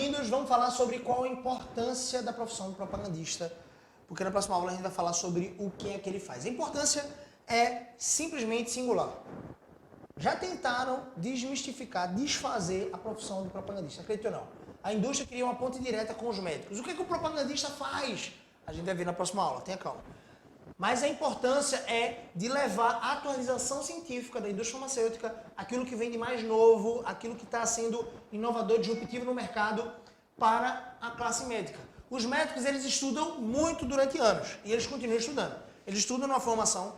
bem-vindos. Vamos falar sobre qual a importância da profissão do propagandista, porque na próxima aula a gente vai falar sobre o que é que ele faz. A importância é simplesmente singular. Já tentaram desmistificar, desfazer a profissão do propagandista, acredite ou não. A indústria queria uma ponte direta com os médicos. O que é que o propagandista faz? A gente vai ver na próxima aula, tenha calma. Mas a importância é de levar a atualização científica da indústria farmacêutica, aquilo que vem de mais novo, aquilo que está sendo inovador, disruptivo no mercado, para a classe médica. Os médicos, eles estudam muito durante anos, e eles continuam estudando. Eles estudam numa formação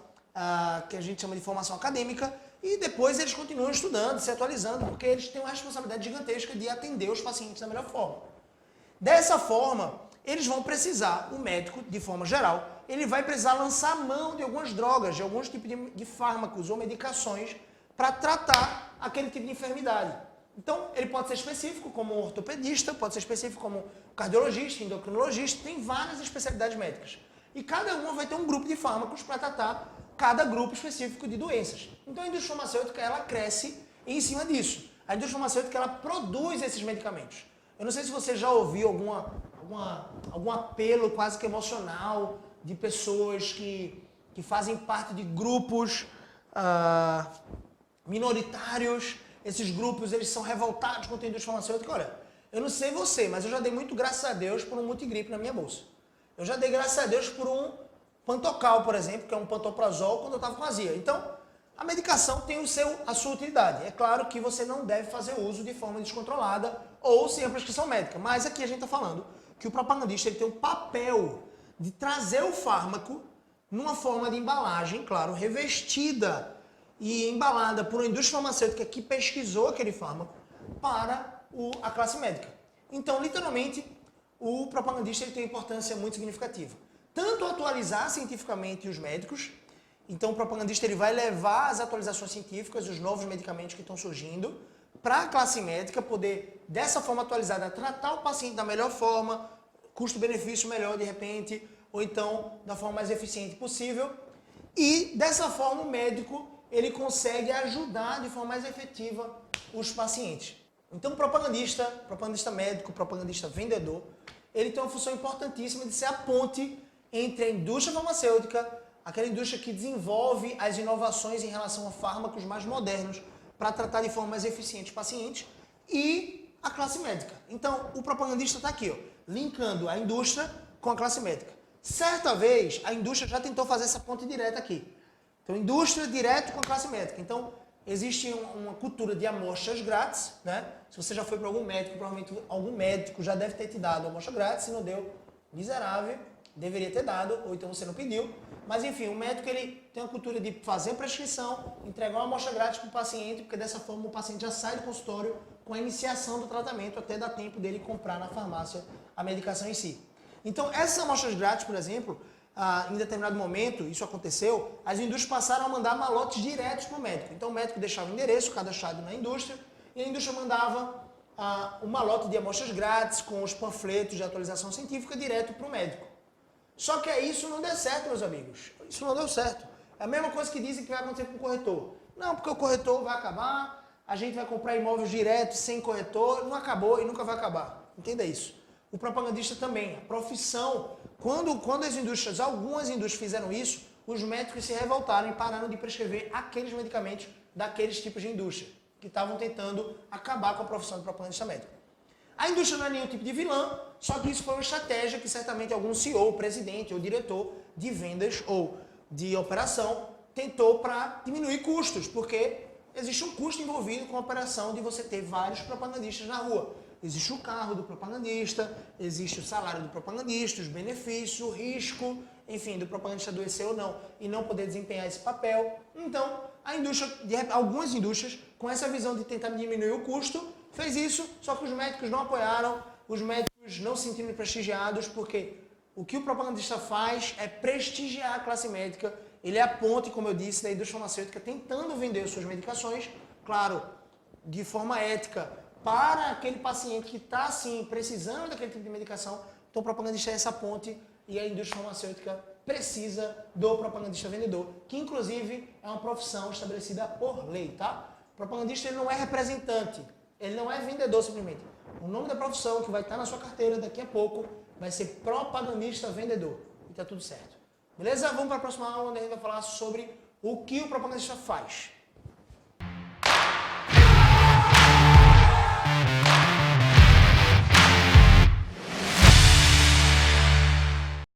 que a gente chama de formação acadêmica, e depois eles continuam estudando, se atualizando, porque eles têm uma responsabilidade gigantesca de atender os pacientes da melhor forma. Dessa forma, eles vão precisar, o médico, de forma geral, ele vai precisar lançar mão de algumas drogas, de alguns tipos de fármacos ou medicações para tratar aquele tipo de enfermidade. Então, ele pode ser específico como um ortopedista, pode ser específico como cardiologista, endocrinologista, tem várias especialidades médicas. E cada uma vai ter um grupo de fármacos para tratar cada grupo específico de doenças. Então, a indústria farmacêutica, ela cresce em cima disso. A indústria farmacêutica, ela produz esses medicamentos. Eu não sei se você já ouviu algum apelo quase que emocional de pessoas que fazem parte de grupos minoritários. Esses grupos, eles são revoltados contra a indústria farmacêutica. Olha, eu não sei você, mas eu já dei muito graças a Deus por um multigripe na minha bolsa. Eu já dei graças a Deus por um Pantocal, por exemplo, que é um pantoprazol, quando eu estava com azia. Então, a medicação tem a sua utilidade. É claro que você não deve fazer uso de forma descontrolada ou sem a prescrição médica. Mas aqui a gente está falando que o propagandista ele tem o papel de trazer o fármaco numa forma de embalagem, claro, revestida e embalada por uma indústria farmacêutica que pesquisou aquele fármaco para a classe médica. Então, literalmente, o propagandista ele tem uma importância muito significativa. Tanto atualizar cientificamente os médicos, então o propagandista ele vai levar as atualizações científicas, os novos medicamentos que estão surgindo, para a classe médica poder, dessa forma atualizada, tratar o paciente da melhor forma, custo-benefício melhor de repente, ou então da forma mais eficiente possível. E dessa forma o médico ele consegue ajudar de forma mais efetiva os pacientes. Então o propagandista médico, propagandista vendedor, ele tem uma função importantíssima de ser a ponte entre a indústria farmacêutica, aquela indústria que desenvolve as inovações em relação a fármacos mais modernos para tratar de forma mais eficiente os pacientes, e a classe médica. Então, o propagandista está aqui, ó, linkando a indústria com a classe médica. Certa vez, a indústria já tentou fazer essa ponte direta aqui. Então, indústria direto com a classe médica. Então, existe uma cultura de amostras grátis, né? Se você já foi para algum médico, provavelmente algum médico já deve ter te dado amostra grátis, se não deu, miserável, deveria ter dado, ou então você não pediu. Mas enfim, o médico ele tem a cultura de fazer a prescrição, entregar uma amostra grátis para o paciente, porque dessa forma o paciente já sai do consultório com a iniciação do tratamento, até dar tempo dele comprar na farmácia a medicação em si. Então, essas amostras grátis, por exemplo, em determinado momento, isso aconteceu, as indústrias passaram a mandar malotes diretos para o médico. Então, o médico deixava o endereço cadastrado na indústria, e a indústria mandava um malote de amostras grátis com os panfletos de atualização científica direto para o médico. Só que isso não deu certo, meus amigos. Isso não deu certo. É a mesma coisa que dizem que vai acontecer com o corretor. Não, porque o corretor vai acabar, a gente vai comprar imóveis direto, sem corretor, não acabou e nunca vai acabar. Entenda isso. O propagandista também. A profissão, quando as indústrias, algumas indústrias fizeram isso, os médicos se revoltaram e pararam de prescrever aqueles medicamentos daqueles tipos de indústria, que estavam tentando acabar com a profissão de propagandista médico. A indústria não é nenhum tipo de vilã, só que isso foi uma estratégia que certamente algum CEO, presidente ou diretor de vendas ou de operação tentou para diminuir custos, porque existe um custo envolvido com a operação de você ter vários propagandistas na rua. Existe o carro do propagandista, existe o salário do propagandista, os benefícios, o risco, enfim, do propagandista adoecer ou não e não poder desempenhar esse papel. Então, algumas indústrias, com essa visão de tentar diminuir o custo, fez isso, só que os médicos não apoiaram, os médicos não se sentiram prestigiados, porque o que o propagandista faz é prestigiar a classe médica. Ele é a ponte, como eu disse, da indústria farmacêutica tentando vender suas medicações, claro, de forma ética, para aquele paciente que está, sim, precisando daquele tipo de medicação. Então, o propagandista é essa ponte e a indústria farmacêutica precisa do propagandista vendedor, que, inclusive, é uma profissão estabelecida por lei, tá? O propagandista ele não é representante, ele não é vendedor simplesmente. O nome da profissão que vai estar na sua carteira daqui a pouco vai ser propagandista vendedor. E tá tudo certo. Beleza? Vamos para a próxima aula onde a gente vai falar sobre o que o propagandista faz.